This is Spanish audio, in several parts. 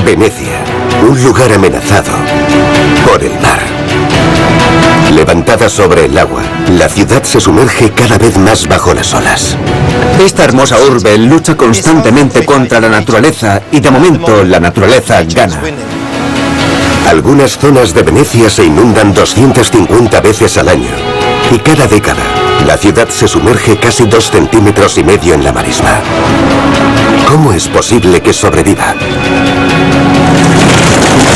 Venecia, un lugar amenazado por el mar. Levantada sobre el agua, la ciudad se sumerge cada vez más bajo las olas. Esta hermosa urbe lucha constantemente contra la naturaleza y de momento la naturaleza gana. Algunas zonas de Venecia se inundan 250 veces al año y cada década la ciudad se sumerge casi 2,5 centímetros en la marisma. ¿Cómo es posible que sobreviva?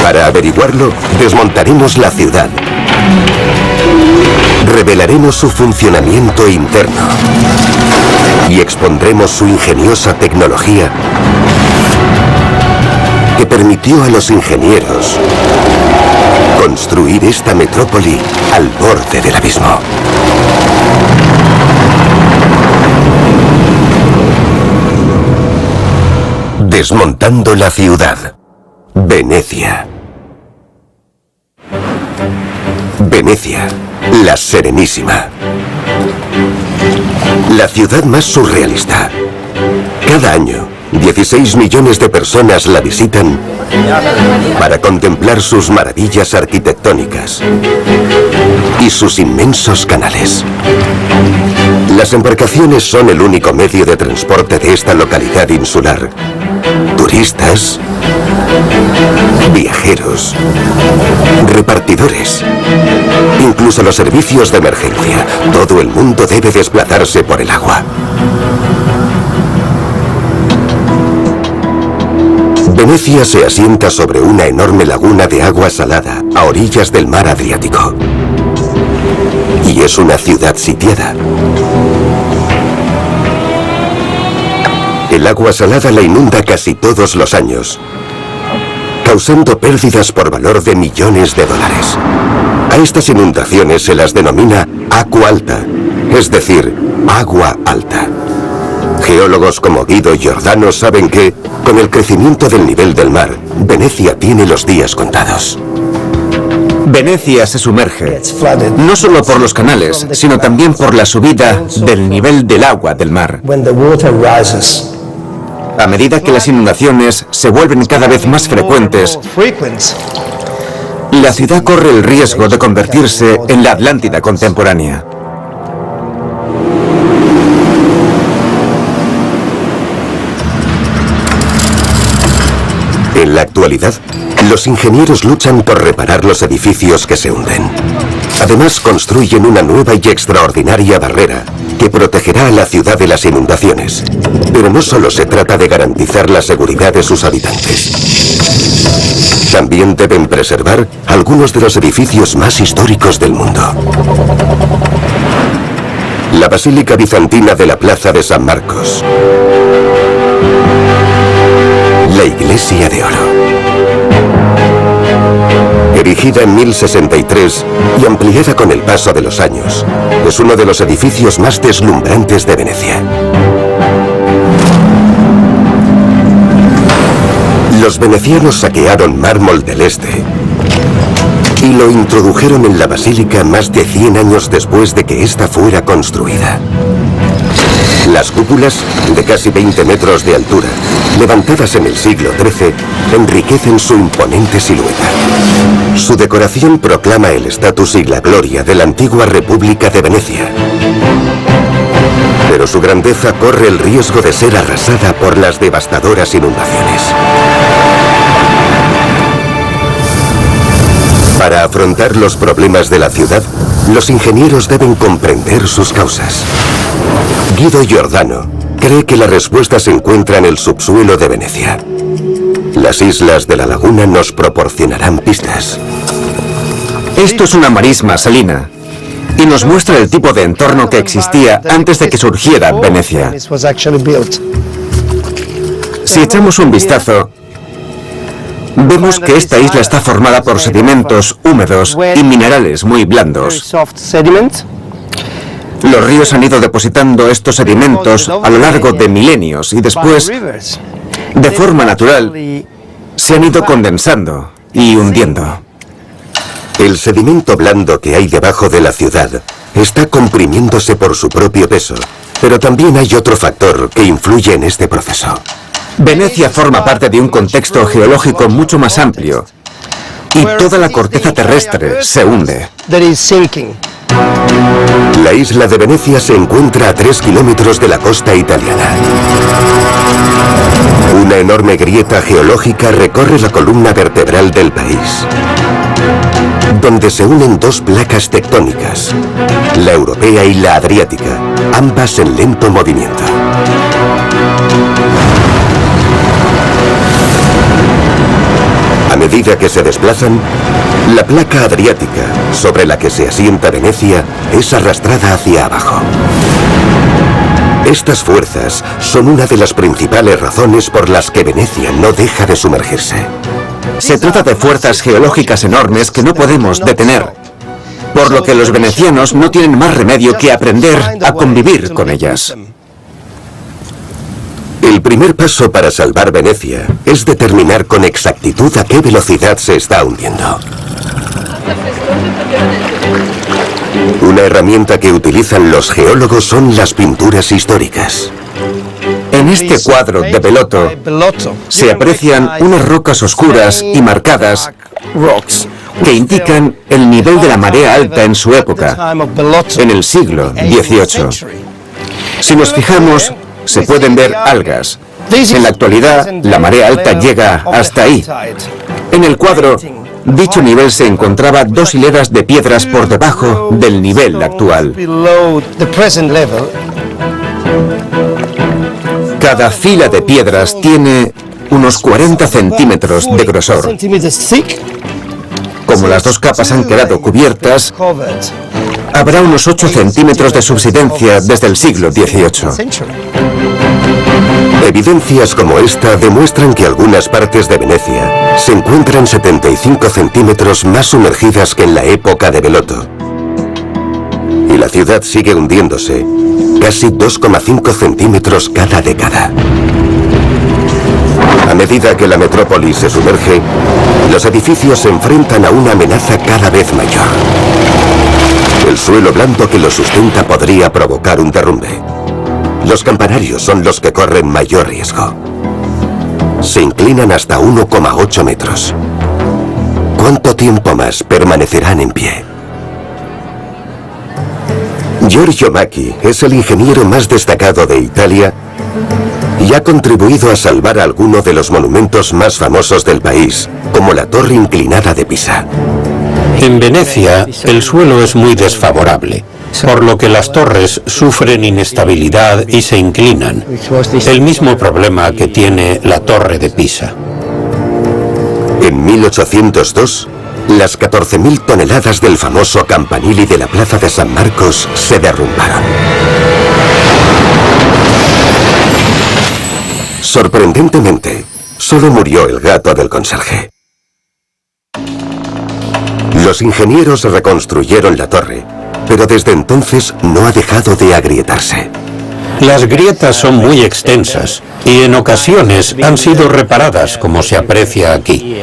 Para averiguarlo, desmontaremos la ciudad. Revelaremos su funcionamiento interno y expondremos su ingeniosa tecnología que permitió a los ingenieros construir esta metrópoli al borde del abismo. Desmontando la ciudad. Venecia. Venecia, la Serenísima. La ciudad más surrealista. Cada año, 16 millones de personas la visitan para contemplar sus maravillas arquitectónicas y sus inmensos canales. Las embarcaciones son el único medio de transporte de esta localidad insular. Turistas, viajeros, repartidores, incluso los servicios de emergencia. Todo el mundo debe desplazarse por el agua. Venecia se asienta sobre una enorme laguna de agua salada a orillas del mar Adriático. Y es una ciudad sitiada. El agua salada la inunda casi todos los años, causando pérdidas por valor de millones de dólares. A estas inundaciones se las denomina aqua alta, es decir, agua alta. Geólogos como Guido Giordano saben que, con el crecimiento del nivel del mar, Venecia tiene los días contados. Venecia se sumerge, no solo por los canales, sino también por la subida del nivel del agua del mar. A medida que las inundaciones se vuelven cada vez más frecuentes, la ciudad corre el riesgo de convertirse en la Atlántida contemporánea. En la actualidad, los ingenieros luchan por reparar los edificios que se hunden. Además, construyen una nueva y extraordinaria barrera que protegerá a la ciudad de las inundaciones. Pero no solo se trata de garantizar la seguridad de sus habitantes. También deben preservar algunos de los edificios más históricos del mundo. La Basílica Bizantina de la Plaza de San Marcos. La Iglesia de Oro. Erigida en 1063 y ampliada con el paso de los años, es uno de los edificios más deslumbrantes de Venecia. Los venecianos saquearon mármol del este y lo introdujeron en la basílica más de 100 años después de que ésta fuera construida. Las cúpulas, de casi 20 metros de altura, levantadas en el siglo XIII, enriquecen su imponente silueta. Su decoración proclama el estatus y la gloria de la antigua República de Venecia. Pero su grandeza corre el riesgo de ser arrasada por las devastadoras inundaciones. Para afrontar los problemas de la ciudad, los ingenieros deben comprender sus causas. Guido Giordano cree que la respuesta se encuentra en el subsuelo de Venecia. Las islas de la laguna nos proporcionarán pistas. Esto es una marisma salina y nos muestra el tipo de entorno que existía antes de que surgiera Venecia. Si echamos un vistazo, vemos que esta isla está formada por sedimentos húmedos y minerales muy blandos. Los ríos han ido depositando estos sedimentos a lo largo de milenios y después, de forma natural, se han ido condensando y hundiendo. El sedimento blando que hay debajo de la ciudad está comprimiéndose por su propio peso, pero también hay otro factor que influye en este proceso. Venecia forma parte de un contexto geológico mucho más amplio y toda la corteza terrestre se hunde. La isla de Venecia se encuentra a 3 kilómetros de la costa italiana. Una enorme grieta geológica recorre la columna vertebral del país, donde se unen dos placas tectónicas, la europea y la adriática, ambas en lento movimiento. A medida que se desplazan, la placa adriática, sobre la que se asienta Venecia, es arrastrada hacia abajo. Estas fuerzas son una de las principales razones por las que Venecia no deja de sumergirse. Se trata de fuerzas geológicas enormes que no podemos detener, por lo que los venecianos no tienen más remedio que aprender a convivir con ellas. El primer paso para salvar Venecia es determinar con exactitud a qué velocidad se está hundiendo. Una herramienta que utilizan los geólogos son las pinturas históricas. En este cuadro de Bellotto se aprecian unas rocas oscuras y marcadas que indican el nivel de la marea alta en su época, en el siglo XVIII. Si nos fijamos, se pueden ver algas. En la actualidad, la marea alta llega hasta ahí. En el cuadro, dicho nivel se encontraba 2 hileras de piedras por debajo del nivel actual. Cada fila de piedras tiene unos 40 centímetros de grosor. Como las 2 capas han quedado cubiertas, habrá unos 8 centímetros de subsidencia desde el siglo XVIII. Evidencias como esta demuestran que algunas partes de Venecia se encuentran 75 centímetros más sumergidas que en la época de Bellotto. Y la ciudad sigue hundiéndose, casi 2,5 centímetros cada década. A medida que la metrópoli se sumerge, los edificios se enfrentan a una amenaza cada vez mayor. El suelo blando que los sustenta podría provocar un derrumbe. Los campanarios son los que corren mayor riesgo. Se inclinan hasta 1,8 metros. ¿Cuánto tiempo más permanecerán en pie? Giorgio Macchi es el ingeniero más destacado de Italia y ha contribuido a salvar algunos de los monumentos más famosos del país, como la Torre Inclinada de Pisa. En Venecia, el suelo es muy desfavorable, por lo que las torres sufren inestabilidad y se inclinan. El mismo problema que tiene la Torre de Pisa. En 1802, las 14.000 toneladas del famoso campanili de la Plaza de San Marcos se derrumbaron. Sorprendentemente, solo murió el gato del conserje. Los ingenieros reconstruyeron la torre, pero desde entonces no ha dejado de agrietarse. Las grietas son muy extensas y en ocasiones han sido reparadas, como se aprecia aquí.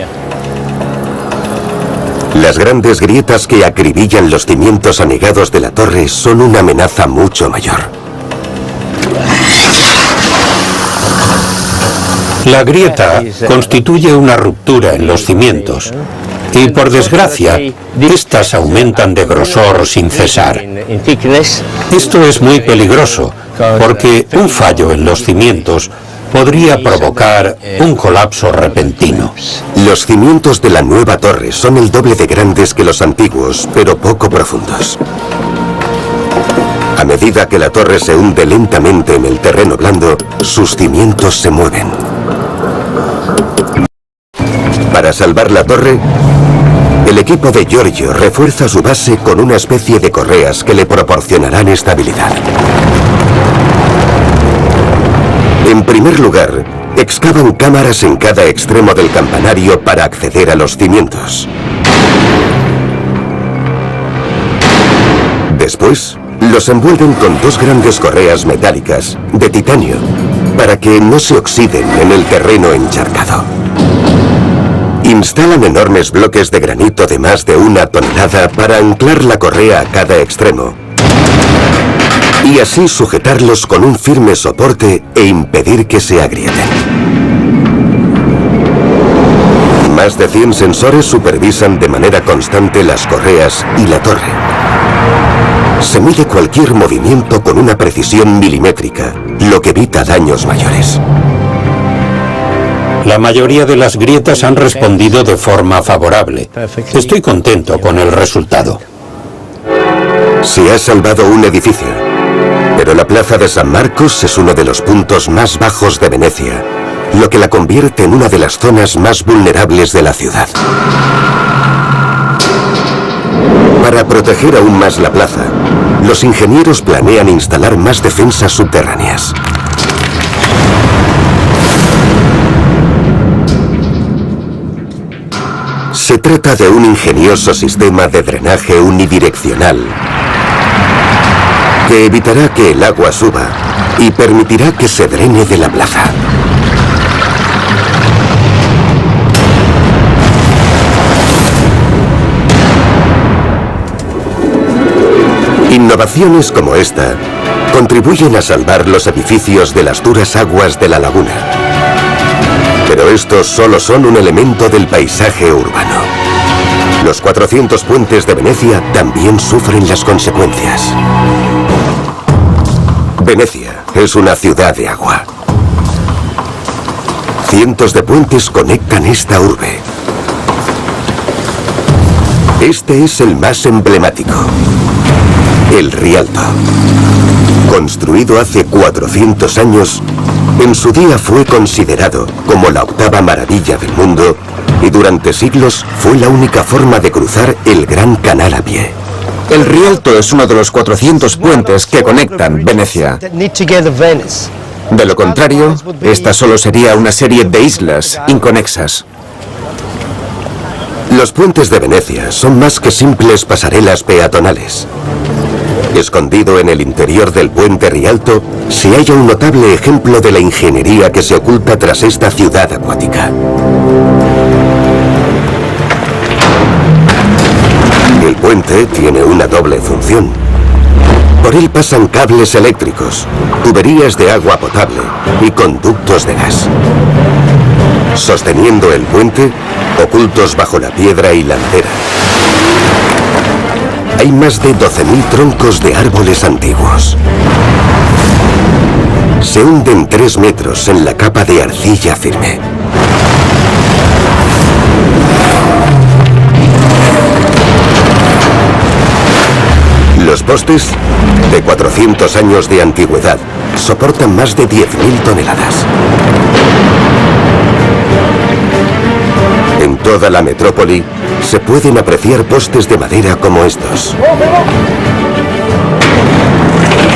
Las grandes grietas que acribillan los cimientos anegados de la torre son una amenaza mucho mayor. La grieta constituye una ruptura en los cimientos y, por desgracia, estas aumentan de grosor sin cesar. Esto es muy peligroso porque un fallo en los cimientos podría provocar un colapso repentino. Los cimientos de la nueva torre son el doble de grandes que los antiguos, pero poco profundos. A medida que la torre se hunde lentamente en el terreno blando, sus cimientos se mueven. Para salvar la torre, el equipo de Giorgio refuerza su base con una especie de correas que le proporcionarán estabilidad. En primer lugar, excavan cámaras en cada extremo del campanario para acceder a los cimientos. Después, los envuelven con 2 grandes correas metálicas de titanio para que no se oxiden en el terreno encharcado. Instalan enormes bloques de granito de más de 1 tonelada para anclar la correa a cada extremo y así sujetarlos con un firme soporte e impedir que se agrieten. Más de 100 sensores supervisan de manera constante las correas y la torre. Se mide cualquier movimiento con una precisión milimétrica, lo que evita daños mayores. La mayoría de las grietas han respondido de forma favorable. Estoy contento con el resultado. Se ha salvado un edificio, pero la plaza de San Marcos es uno de los puntos más bajos de Venecia, lo que la convierte en una de las zonas más vulnerables de la ciudad. Para proteger aún más la plaza, los ingenieros planean instalar más defensas subterráneas. Se trata de un ingenioso sistema de drenaje unidireccional que evitará que el agua suba y permitirá que se drene de la plaza. Innovaciones como esta contribuyen a salvar los edificios de las duras aguas de la laguna. Pero estos solo son un elemento del paisaje urbano. Los 400 puentes de Venecia también sufren las consecuencias. Venecia es una ciudad de agua. Cientos de puentes conectan esta urbe. Este es el más emblemático, el Rialto. Construido hace 400 años, en su día fue considerado como la octava maravilla del mundo y durante siglos fue la única forma de cruzar el Gran Canal a pie. El Rialto es uno de los 400 puentes que conectan Venecia. De lo contrario, esta solo sería una serie de islas inconexas. Los puentes de Venecia son más que simples pasarelas peatonales. Escondido en el interior del puente Rialto se halla un notable ejemplo de la ingeniería que se oculta tras esta ciudad acuática. El puente tiene una doble función. Por él pasan cables eléctricos, tuberías de agua potable y conductos de gas. Sosteniendo el puente, ocultos bajo la piedra y la ladera, hay más de 12.000 troncos de árboles antiguos. Se hunden 3 metros en la capa de arcilla firme. Los postes, de 400 años de antigüedad, soportan más de 10.000 toneladas. En toda la metrópoli se pueden apreciar postes de madera como estos.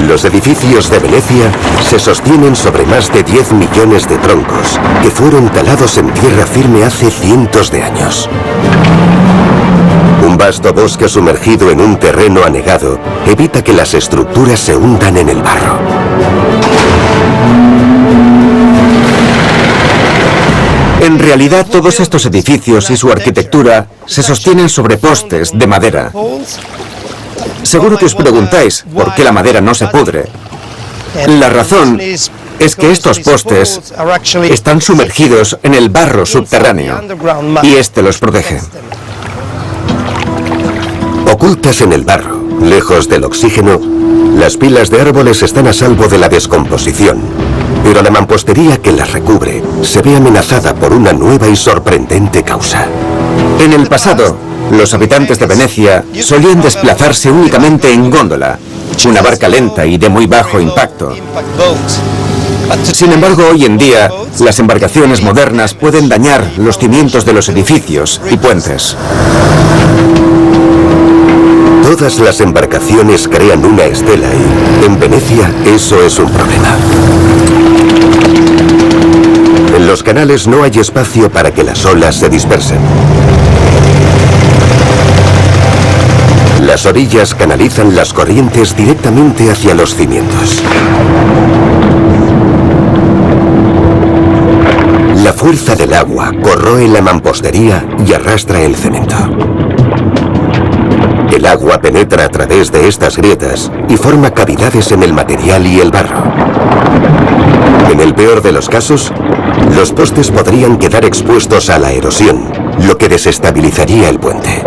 Los edificios de Venecia se sostienen sobre más de 10 millones de troncos que fueron talados en tierra firme hace cientos de años. Un vasto bosque sumergido en un terreno anegado evita que las estructuras se hundan en el barro. En realidad, todos estos edificios y su arquitectura se sostienen sobre postes de madera. Seguro que os preguntáis por qué la madera no se pudre. La razón es que estos postes están sumergidos en el barro subterráneo y este los protege. Ocultas en el barro, lejos del oxígeno, las pilas de árboles están a salvo de la descomposición, pero la mampostería que las recubre se ve amenazada por una nueva y sorprendente causa. En el pasado, los habitantes de Venecia solían desplazarse únicamente en góndola, una barca lenta y de muy bajo impacto. Sin embargo, hoy en día, las embarcaciones modernas pueden dañar los cimientos de los edificios y puentes. Todas las embarcaciones crean una estela y, en Venecia, eso es un problema. En los canales no hay espacio para que las olas se dispersen. Las orillas canalizan las corrientes directamente hacia los cimientos. La fuerza del agua corroe la mampostería y arrastra el cemento. El agua penetra a través de estas grietas y forma cavidades en el material y el barro. En el peor de los casos, los postes podrían quedar expuestos a la erosión lo que desestabilizaría el puente.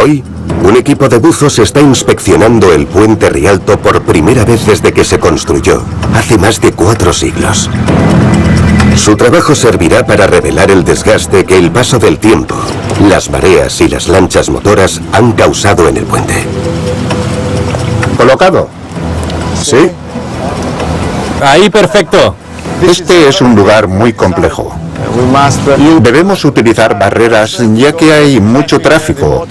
Hoy, un equipo de buzos está inspeccionando el puente Rialto por primera vez desde que se construyó, hace más de 4 siglos. Su trabajo servirá para revelar el desgaste que el paso del tiempo, las mareas y las lanchas motoras han causado en el puente. ¿Colocado? Sí. Ahí, perfecto. Este es un lugar muy complejo. Debemos utilizar barreras ya que hay mucho tráfico,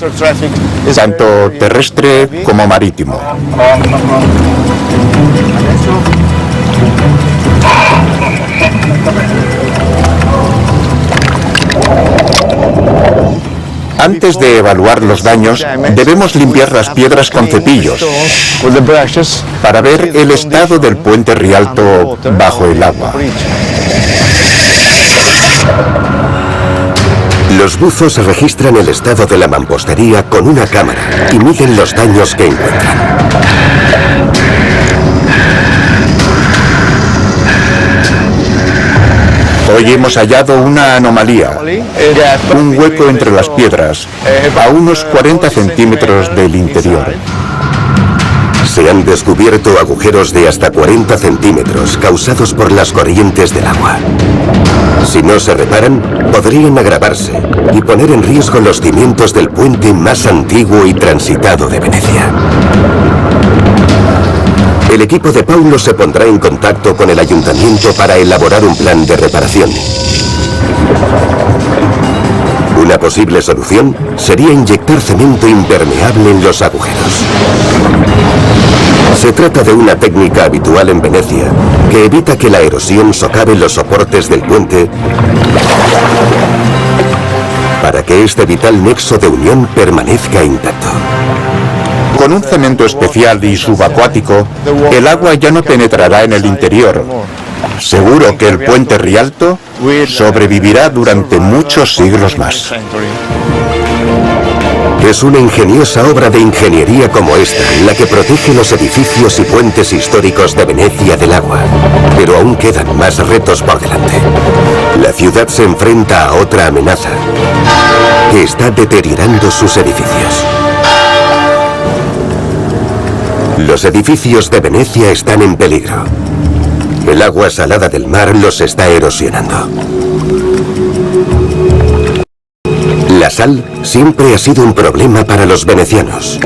tanto terrestre como marítimo. Antes de evaluar los daños, debemos limpiar las piedras con cepillos para ver el estado del puente Rialto bajo el agua. Los buzos registran el estado de la mampostería con una cámara y miden los daños que encuentran. Hoy hemos hallado una anomalía, un hueco entre las piedras, a unos 40 centímetros del interior. Se han descubierto agujeros de hasta 40 centímetros causados por las corrientes del agua. Si no se reparan, podrían agravarse y poner en riesgo los cimientos del puente más antiguo y transitado de Venecia. El equipo de Paulo se pondrá en contacto con el ayuntamiento para elaborar un plan de reparación. Una posible solución sería inyectar cemento impermeable en los agujeros. Se trata de una técnica habitual en Venecia que evita que la erosión socave los soportes del puente para que este vital nexo de unión permanezca intacto. Con un cemento especial y subacuático, el agua ya no penetrará en el interior. Seguro que el puente Rialto sobrevivirá durante muchos siglos más. Es una ingeniosa obra de ingeniería como esta la que protege los edificios y puentes históricos de Venecia del agua. Pero aún quedan más retos por delante. La ciudad se enfrenta a otra amenaza que está deteriorando sus edificios. Los edificios de Venecia están en peligro. El agua salada del mar los está erosionando. La sal siempre ha sido un problema para los venecianos.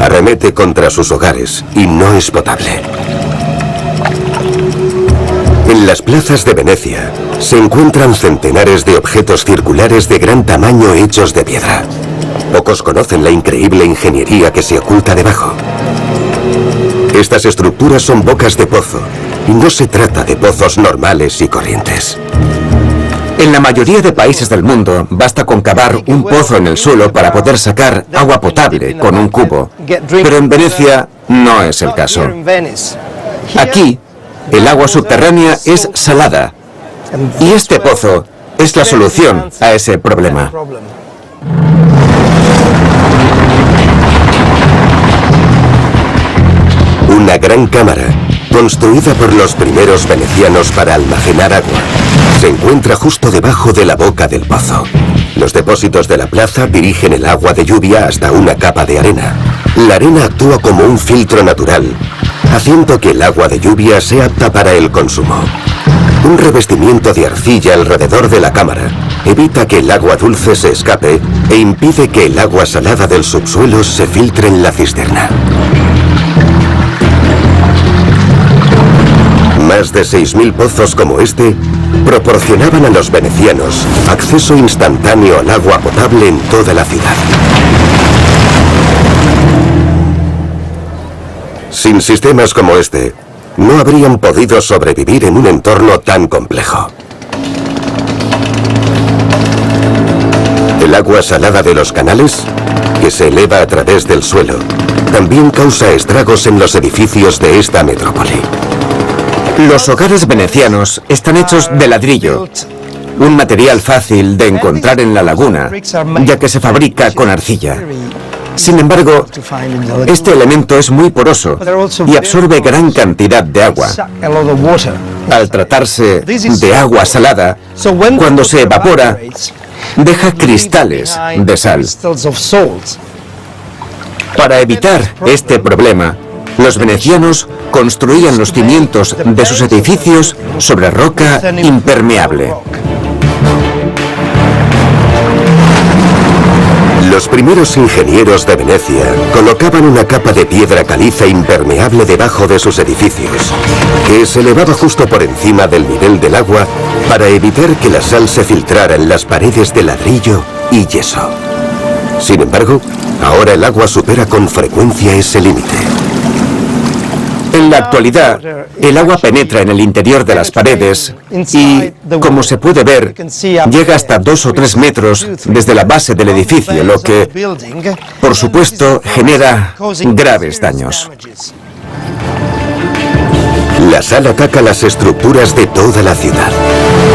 Arremete contra sus hogares y no es potable. En las plazas de Venecia se encuentran centenares de objetos circulares de gran tamaño hechos de piedra. Pocos conocen la increíble ingeniería que se oculta debajo. Estas estructuras son bocas de pozo y no se trata de pozos normales y corrientes. En la mayoría de países del mundo basta con cavar un pozo en el suelo para poder sacar agua potable con un cubo. Pero en Venecia no es el caso. Aquí, el agua subterránea es salada y este pozo es la solución a ese problema. Una gran cámara, construida por los primeros venecianos para almacenar agua, se encuentra justo debajo de la boca del pozo. Los depósitos de la plaza dirigen el agua de lluvia hasta una capa de arena. La arena actúa como un filtro natural, haciendo que el agua de lluvia sea apta para el consumo. Un revestimiento de arcilla alrededor de la cámara evita que el agua dulce se escape e impide que el agua salada del subsuelo se filtre en la cisterna. Más de 6.000 pozos como este proporcionaban a los venecianos acceso instantáneo al agua potable en toda la ciudad. Sin sistemas como este, no habrían podido sobrevivir en un entorno tan complejo. El agua salada de los canales, que se eleva a través del suelo, también causa estragos en los edificios de esta metrópoli. Los hogares venecianos están hechos de ladrillo, un material fácil de encontrar en la laguna, ya que se fabrica con arcilla. Sin embargo, este elemento es muy poroso y absorbe gran cantidad de agua. Al tratarse de agua salada, cuando se evapora, deja cristales de sal. Para evitar este problema, los venecianos construían los cimientos de sus edificios sobre roca impermeable. Los primeros ingenieros de Venecia colocaban una capa de piedra caliza impermeable debajo de sus edificios, que se elevaba justo por encima del nivel del agua para evitar que la sal se filtrara en las paredes de ladrillo y yeso. Sin embargo, ahora el agua supera con frecuencia ese límite. En la actualidad, el agua penetra en el interior de las paredes y, como se puede ver, llega hasta 2 o 3 metros desde la base del edificio, lo que, por supuesto, genera graves daños. La sal ataca las estructuras de toda la ciudad.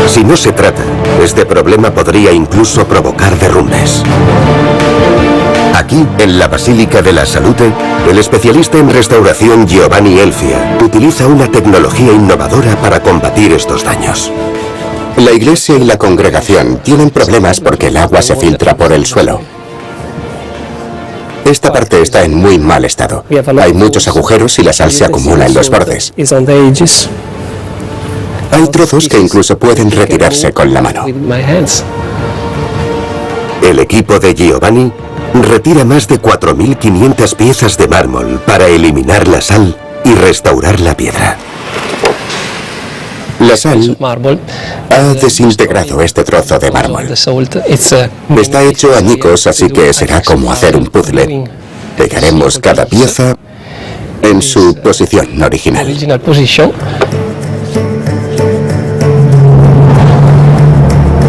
Si no se trata, este problema podría incluso provocar derrumbes. Aquí, en la Basílica de la Salute, el especialista en restauración Giovanni Elfia utiliza una tecnología innovadora para combatir estos daños. La iglesia y la congregación tienen problemas porque el agua se filtra por el suelo. Esta parte está en muy mal estado. Hay muchos agujeros y la sal se acumula en los bordes. Hay trozos que incluso pueden retirarse con la mano. El equipo de Giovanni retira más de 4.500 piezas de mármol para eliminar la sal y restaurar la piedra. La sal ha desintegrado este trozo de mármol. Está hecho añicos, así que será como hacer un puzzle. Pegaremos cada pieza en su posición original.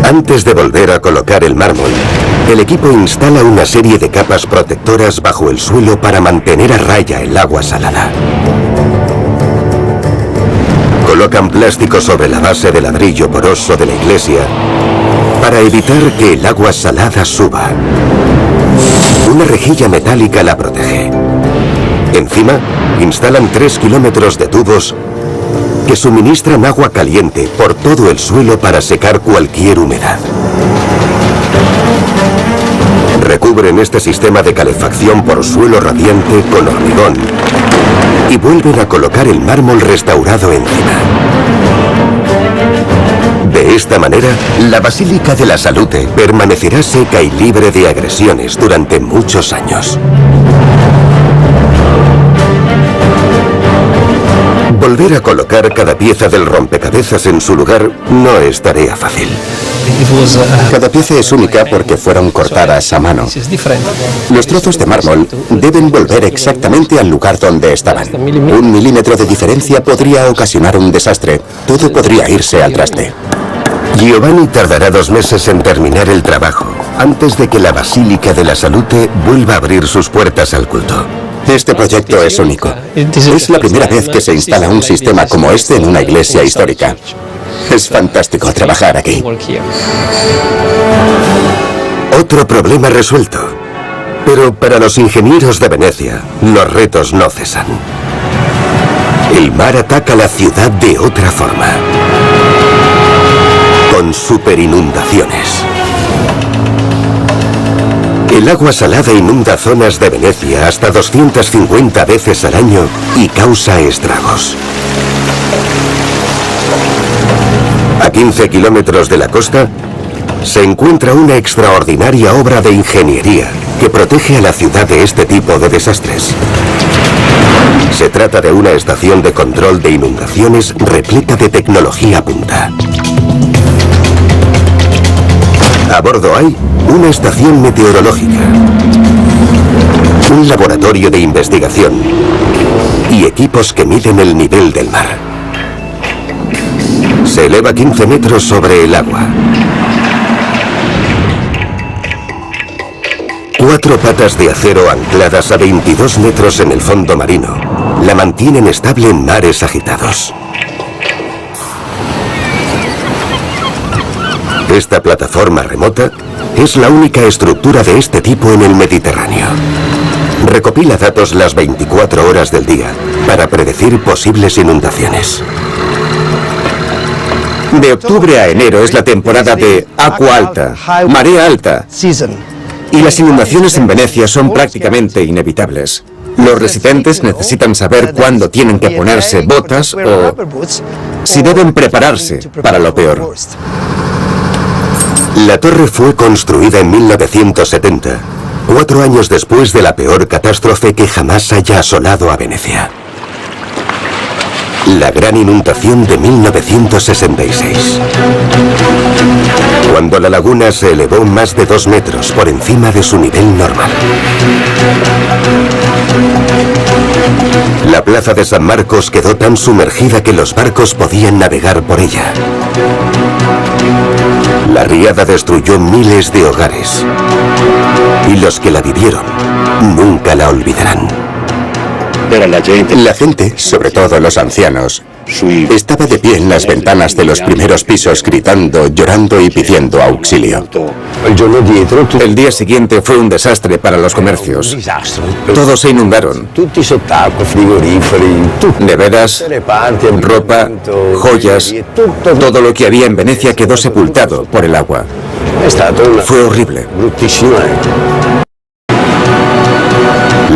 Antes de volver a colocar el mármol, el equipo instala una serie de capas protectoras bajo el suelo para mantener a raya el agua salada. Colocan plástico sobre la base de ladrillo poroso de la iglesia para evitar que el agua salada suba. Una rejilla metálica la protege. Encima, instalan 3 kilómetros de tubos que suministran agua caliente por todo el suelo para secar cualquier humedad. Recubren este sistema de calefacción por suelo radiante con hormigón y vuelven a colocar el mármol restaurado encima. De esta manera, la Basílica de la Salute permanecerá seca y libre de agresiones durante muchos años. Volver a colocar cada pieza del rompecabezas en su lugar no es tarea fácil. Cada pieza es única porque fueron cortadas a mano. Los trozos de mármol deben volver exactamente al lugar donde estaban. 1 milímetro de diferencia podría ocasionar un desastre. Todo podría irse al traste. Giovanni tardará 2 meses en terminar el trabajo, antes de que la Basílica de la Salute vuelva a abrir sus puertas al culto. Este proyecto es único. Es la primera vez que se instala un sistema como este en una iglesia histórica. Es fantástico trabajar aquí. Otro problema resuelto. Pero para los ingenieros de Venecia, los retos no cesan. El mar ataca la ciudad de otra forma. Con superinundaciones. El agua salada inunda zonas de Venecia hasta 250 veces al año y causa estragos. A 15 kilómetros de la costa se encuentra una extraordinaria obra de ingeniería que protege a la ciudad de este tipo de desastres. Se trata de una estación de control de inundaciones repleta de tecnología punta. A bordo hay una estación meteorológica, un laboratorio de investigación y equipos que miden el nivel del mar. Se eleva 15 metros sobre el agua. 4 patas de acero ancladas a 22 metros en el fondo marino la mantienen estable en mares agitados. Esta plataforma remota es la única estructura de este tipo en el Mediterráneo. Recopila datos las 24 horas del día para predecir posibles inundaciones. De octubre a enero es la temporada de agua alta, marea alta, y las inundaciones en Venecia son prácticamente inevitables. Los residentes necesitan saber cuándo tienen que ponerse botas o si deben prepararse para lo peor. La torre fue construida en 1970, 4 años después de la peor catástrofe que jamás haya asolado a Venecia. La gran inundación de 1966. Cuando la laguna se elevó más de 2 metros por encima de su nivel normal. La plaza de San Marcos quedó tan sumergida que los barcos podían navegar por ella. La riada destruyó miles de hogares. Y los que la vivieron nunca la olvidarán. La gente, sobre todo los ancianos, estaba de pie en las ventanas de los primeros pisos gritando, llorando y pidiendo auxilio. El día siguiente fue un desastre para los comercios. Todos se inundaron. Neveras, ropa, joyas, todo lo que había en Venecia quedó sepultado por el agua. Fue horrible.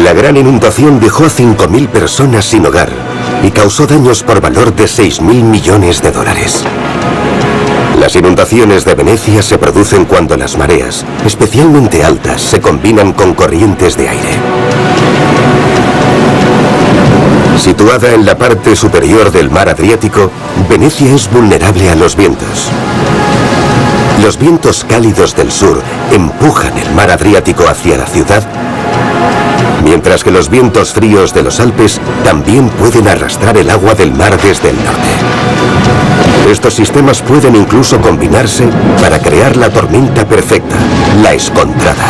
La gran inundación dejó a 5.000 personas sin hogar y causó daños por valor de 6.000 millones de dólares. Las inundaciones de Venecia se producen cuando las mareas, especialmente altas, se combinan con corrientes de aire. Situada en la parte superior del mar Adriático, Venecia es vulnerable a los vientos. Los vientos cálidos del sur empujan el mar Adriático hacia la ciudad, mientras que los vientos fríos de los Alpes también pueden arrastrar el agua del mar desde el norte. Estos sistemas pueden incluso combinarse para crear la tormenta perfecta, la escontrada.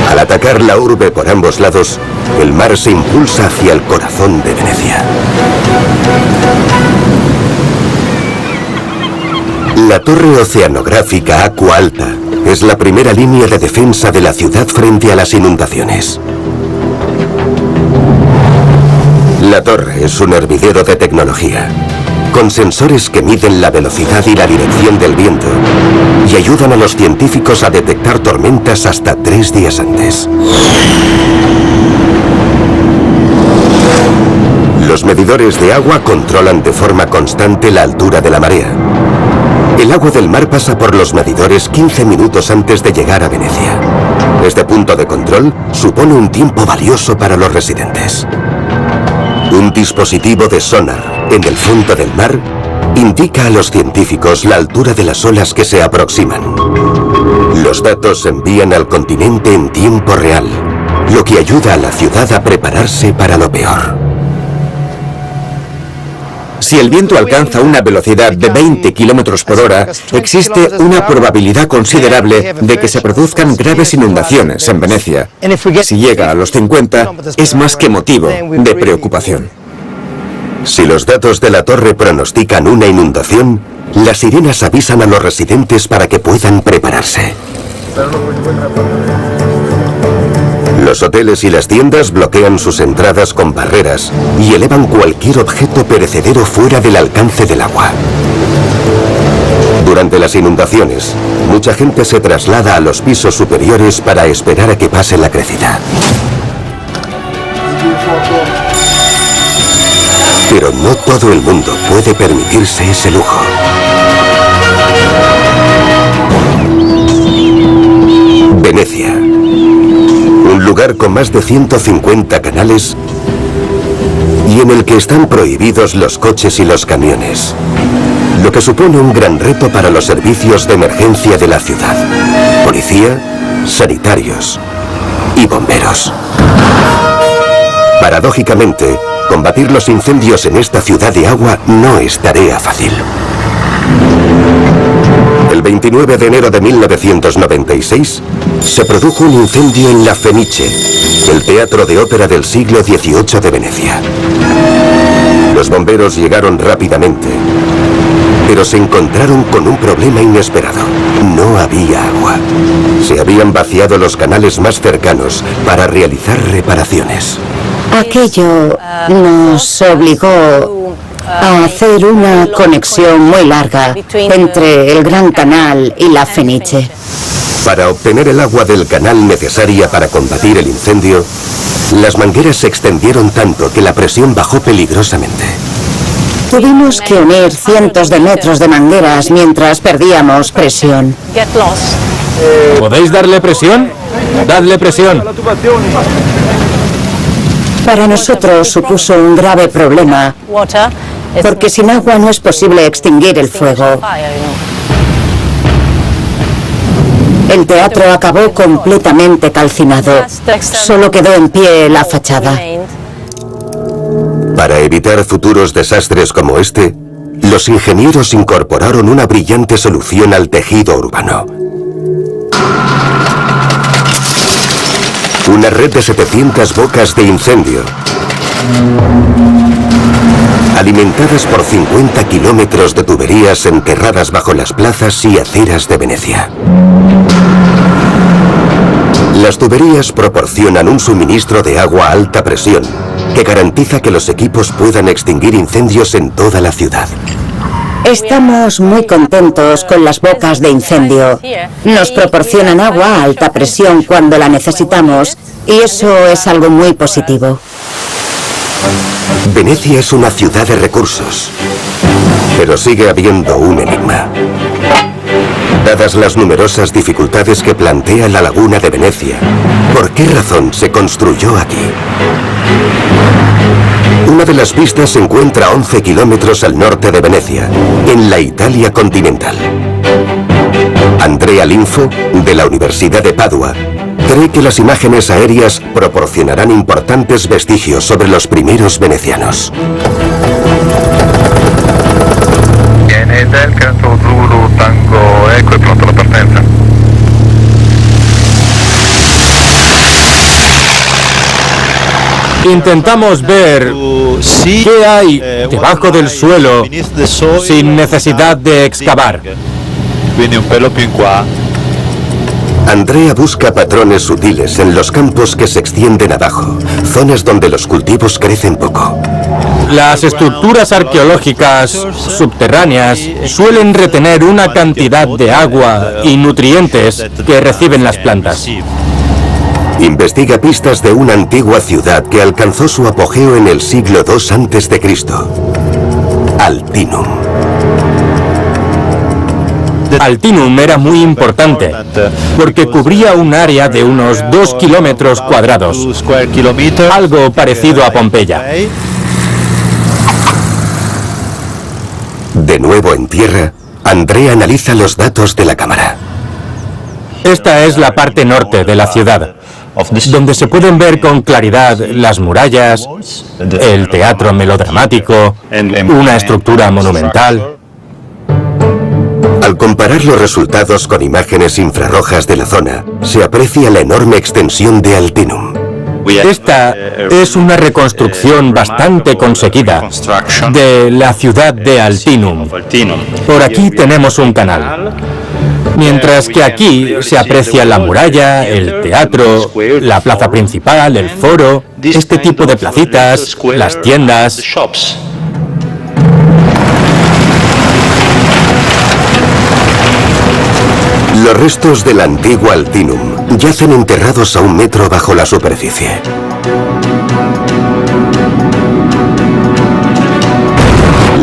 Al atacar la urbe por ambos lados, el mar se impulsa hacia el corazón de Venecia. La torre oceanográfica Acqua Alta es la primera línea de defensa de la ciudad frente a las inundaciones. La torre es un hervidero de tecnología, con sensores que miden la velocidad y la dirección del viento y ayudan a los científicos a detectar tormentas hasta 3 días antes. Los medidores de agua controlan de forma constante la altura de la marea. El agua del mar pasa por los medidores 15 minutos antes de llegar a Venecia. Este punto de control supone un tiempo valioso para los residentes. Un dispositivo de sonar en el fondo del mar indica a los científicos la altura de las olas que se aproximan. Los datos se envían al continente en tiempo real, lo que ayuda a la ciudad a prepararse para lo peor. Si el viento alcanza una velocidad de 20 km por hora, existe una probabilidad considerable de que se produzcan graves inundaciones en Venecia. Si llega a los 50, es más que motivo de preocupación. Si los datos de la torre pronostican una inundación, las sirenas avisan a los residentes para que puedan prepararse. Los hoteles y las tiendas bloquean sus entradas con barreras y elevan cualquier objeto perecedero fuera del alcance del agua. Durante las inundaciones, mucha gente se traslada a los pisos superiores para esperar a que pase la crecida. Pero no todo el mundo puede permitirse ese lujo. Venecia. Un lugar con más de 150 canales y en el que están prohibidos los coches y los camiones, lo que supone un gran reto para los servicios de emergencia de la ciudad: policía, sanitarios y bomberos. Paradójicamente, combatir los incendios en esta ciudad de agua no es tarea fácil. El 29 de enero de 1996 se produjo un incendio en la Fenice, el teatro de ópera del siglo XVIII de Venecia. Los bomberos llegaron rápidamente, pero se encontraron con un problema inesperado. No había agua. Se habían vaciado los canales más cercanos para realizar reparaciones. Aquello nos obligó a hacer una conexión muy larga entre el Gran Canal y la Fenice. Para obtener el agua del canal necesaria para combatir el incendio, las mangueras se extendieron tanto que la presión bajó peligrosamente. Tuvimos que unir cientos de metros de mangueras mientras perdíamos presión. ¿Podéis darle presión? ¡Dadle presión! Para nosotros supuso un grave problema, porque sin agua no es posible extinguir el fuego. El teatro acabó completamente calcinado. Solo quedó en pie la fachada. Para evitar futuros desastres como este, los ingenieros incorporaron una brillante solución al tejido urbano. Una red de 700 bocas de incendio, alimentadas por 50 kilómetros de tuberías enterradas bajo las plazas y aceras de Venecia. Las tuberías proporcionan un suministro de agua a alta presión que garantiza que los equipos puedan extinguir incendios en toda la ciudad. Estamos muy contentos con las bocas de incendio. Nos proporcionan agua a alta presión cuando la necesitamos y eso es algo muy positivo. Venecia es una ciudad de recursos, pero sigue habiendo un enigma. Dadas las numerosas dificultades que plantea la laguna de Venecia, ¿por qué razón se construyó aquí? Una de las pistas se encuentra a 11 kilómetros al norte de Venecia, en la Italia continental. Andrea Linfo, de la Universidad de Padua, cree que las imágenes aéreas proporcionarán importantes vestigios sobre los primeros venecianos. Viene Delta Zulu Tango Eco y pronto la partenza. Intentamos ver qué hay debajo del suelo sin necesidad de excavar. Andrea busca patrones sutiles en los campos que se extienden abajo, zonas donde los cultivos crecen poco. Las estructuras arqueológicas subterráneas suelen retener una cantidad de agua y nutrientes que reciben las plantas. Investiga pistas de una antigua ciudad que alcanzó su apogeo en el siglo II a.C., Altinum. Altinum era muy importante porque cubría un área de unos 2 kilómetros cuadrados, algo parecido a Pompeya. De nuevo en tierra, Andrea analiza los datos de la cámara. Esta es la parte norte de la ciudad, donde se pueden ver con claridad las murallas, el teatro melodramático, una estructura monumental. Al comparar los resultados con imágenes infrarrojas de la zona, se aprecia la enorme extensión de Altinum. Esta es una reconstrucción bastante conseguida de la ciudad de Altinum. Por aquí tenemos un canal. Mientras que aquí se aprecia la muralla, el teatro, la plaza principal, el foro, este tipo de placitas, las tiendas. Los restos del antiguo Altinum yacen enterrados a 1 metro bajo la superficie.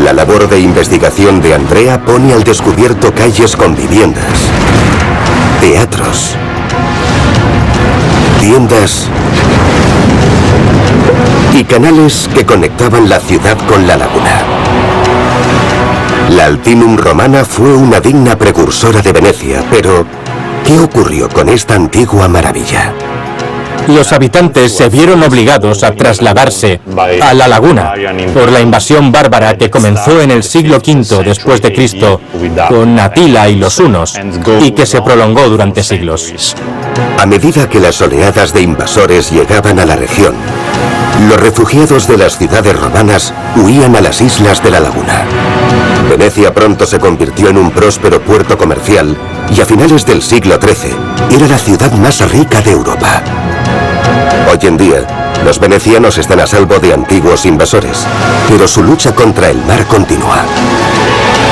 La labor de investigación de Andrea pone al descubierto calles con viviendas, teatros, tiendas y canales que conectaban la ciudad con la laguna. La Altinum romana fue una digna precursora de Venecia, pero ¿qué ocurrió con esta antigua maravilla? Los habitantes se vieron obligados a trasladarse a la laguna por la invasión bárbara que comenzó en el siglo V después de Cristo con Atila y los hunos y que se prolongó durante siglos. A medida que las oleadas de invasores llegaban a la región, los refugiados de las ciudades romanas huían a las islas de la laguna. Venecia pronto se convirtió en un próspero puerto comercial y a finales del siglo XIII era la ciudad más rica de Europa. Hoy en día, Los venecianos están a salvo de antiguos invasores, pero su lucha contra el mar continúa.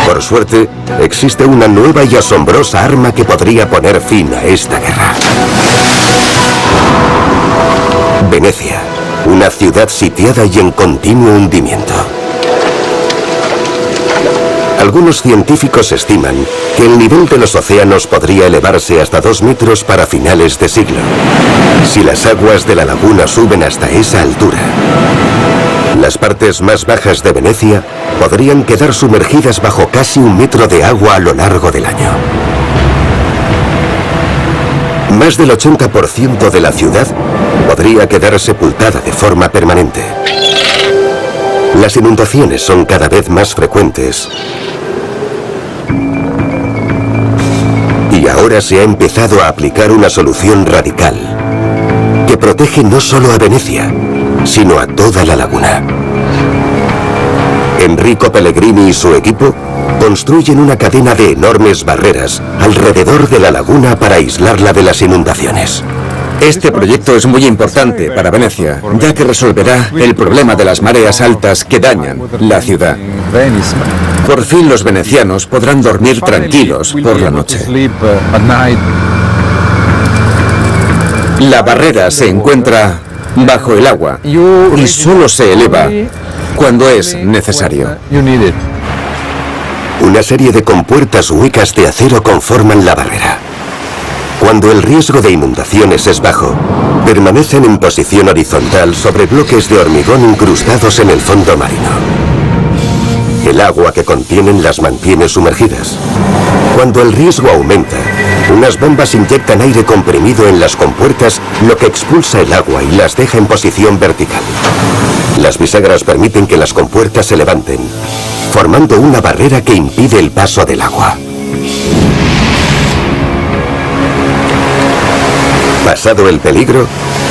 Por suerte, existe una nueva y asombrosa arma que podría poner fin a esta guerra. Venecia, una ciudad sitiada y en continuo hundimiento. Algunos científicos estiman que el nivel de los océanos podría elevarse hasta 2 metros para finales de siglo, si las aguas de la laguna suben hasta esa altura. Las partes más bajas de Venecia podrían quedar sumergidas bajo casi 1 metro de agua a lo largo del año. Más del 80% de la ciudad podría quedar sepultada de forma permanente. Las inundaciones son cada vez más frecuentes. Y ahora se ha empezado a aplicar una solución radical que protege no solo a Venecia, sino a toda la laguna. Enrico Pellegrini y su equipo construyen una cadena de enormes barreras alrededor de la laguna para aislarla de las inundaciones. Este proyecto es muy importante para Venecia, ya que resolverá el problema de las mareas altas que dañan la ciudad. Por fin los venecianos podrán dormir tranquilos por la noche. La barrera se encuentra bajo el agua y solo se eleva cuando es necesario. Una serie de compuertas huecas de acero conforman la barrera. Cuando el riesgo de inundaciones es bajo, permanecen en posición horizontal sobre bloques de hormigón incrustados en el fondo marino. El agua que contienen las mantiene sumergidas. Cuando el riesgo aumenta, unas bombas inyectan aire comprimido en las compuertas, lo que expulsa el agua y las deja en posición vertical. Las bisagras permiten que las compuertas se levanten, formando una barrera que impide el paso del agua. Pasado el peligro,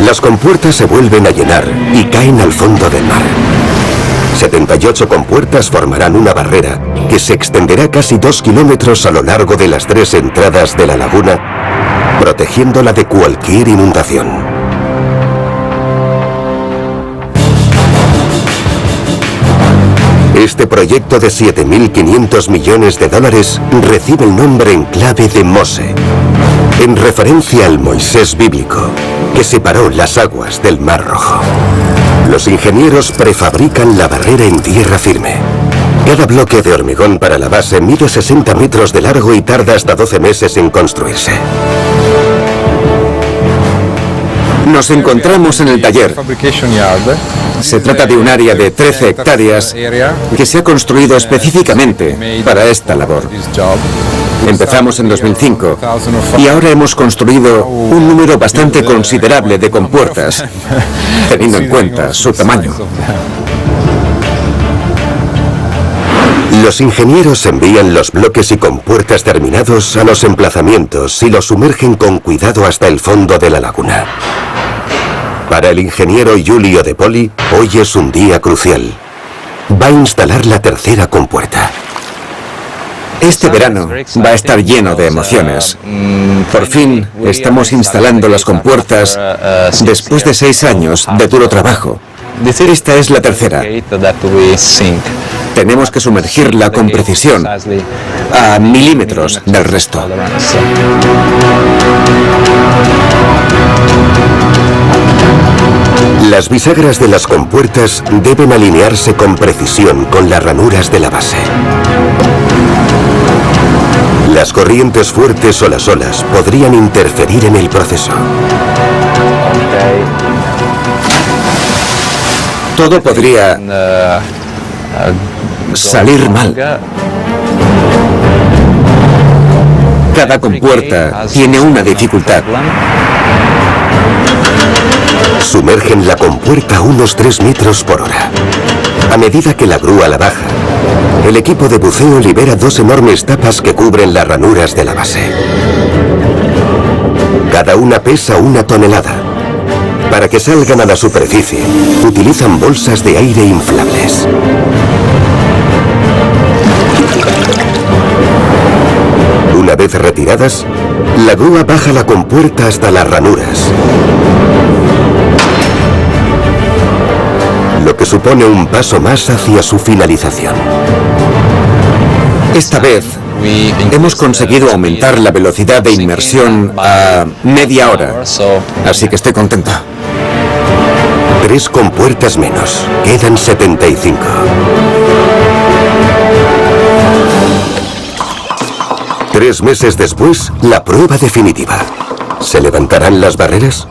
las compuertas se vuelven a llenar y caen al fondo del mar. 78 compuertas formarán una barrera que se extenderá casi 2 kilómetros a lo largo de las 3 entradas de la laguna, protegiéndola de cualquier inundación. Este proyecto de 7.500 millones de dólares recibe el nombre en clave de Mose, en referencia al Moisés bíblico, que separó las aguas del Mar Rojo. Los ingenieros prefabrican la barrera en tierra firme. Cada bloque de hormigón para la base mide 60 metros de largo y tarda hasta 12 meses en construirse. Nos encontramos en el taller. Se trata de un área de 13 hectáreas que se ha construido específicamente para esta labor. Empezamos en 2005 y ahora hemos construido un número bastante considerable de compuertas, teniendo en cuenta su tamaño. Los ingenieros envían los bloques y compuertas terminados a los emplazamientos y los sumergen con cuidado hasta el fondo de la laguna. Para el ingeniero Giulio De Poli, hoy es un día crucial. Va a instalar la tercera compuerta. Este verano va a estar lleno de emociones. Por fin estamos instalando las compuertas después de 6 años de duro trabajo. Esta es la tercera. Tenemos que sumergirla con precisión, a milímetros del resto. Las bisagras de las compuertas deben alinearse con precisión con las ranuras de la base. Las corrientes fuertes o las olas podrían interferir en el proceso. Todo podría salir mal. Cada compuerta tiene una dificultad. Sumergen la compuerta a unos 3 metros por hora. A medida que la grúa la baja, el equipo de buceo libera 2 enormes tapas que cubren las ranuras de la base. Cada una pesa 1 tonelada. Para que salgan a la superficie, utilizan bolsas de aire inflables. Una vez retiradas, la grúa baja la compuerta hasta las ranuras. que supone un paso más hacia su finalización. Esta vez hemos conseguido aumentar la velocidad de inmersión a media hora, así que estoy contento. 3 compuertas menos. Quedan 75. Tres meses después, la prueba definitiva. ¿Se levantarán las barreras?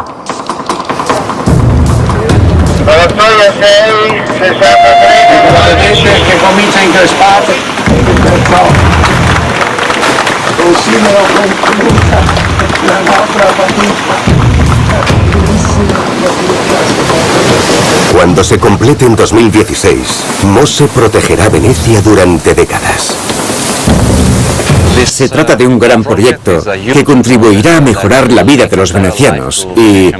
Cuando se complete en 2016, Mose protegerá Venecia durante décadas. Se trata de un gran proyecto que contribuirá a mejorar la vida de los venecianos y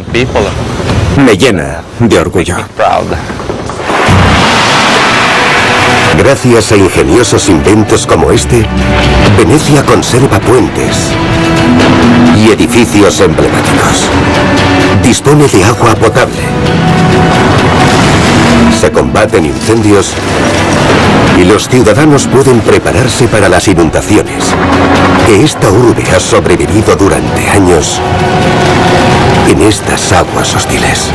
me llena de orgullo. Gracias a ingeniosos inventos como este, Venecia conserva puentes y edificios emblemáticos. Dispone de agua potable. Se combaten incendios y los ciudadanos pueden prepararse para las inundaciones, que esta urbe ha sobrevivido durante años en estas aguas hostiles.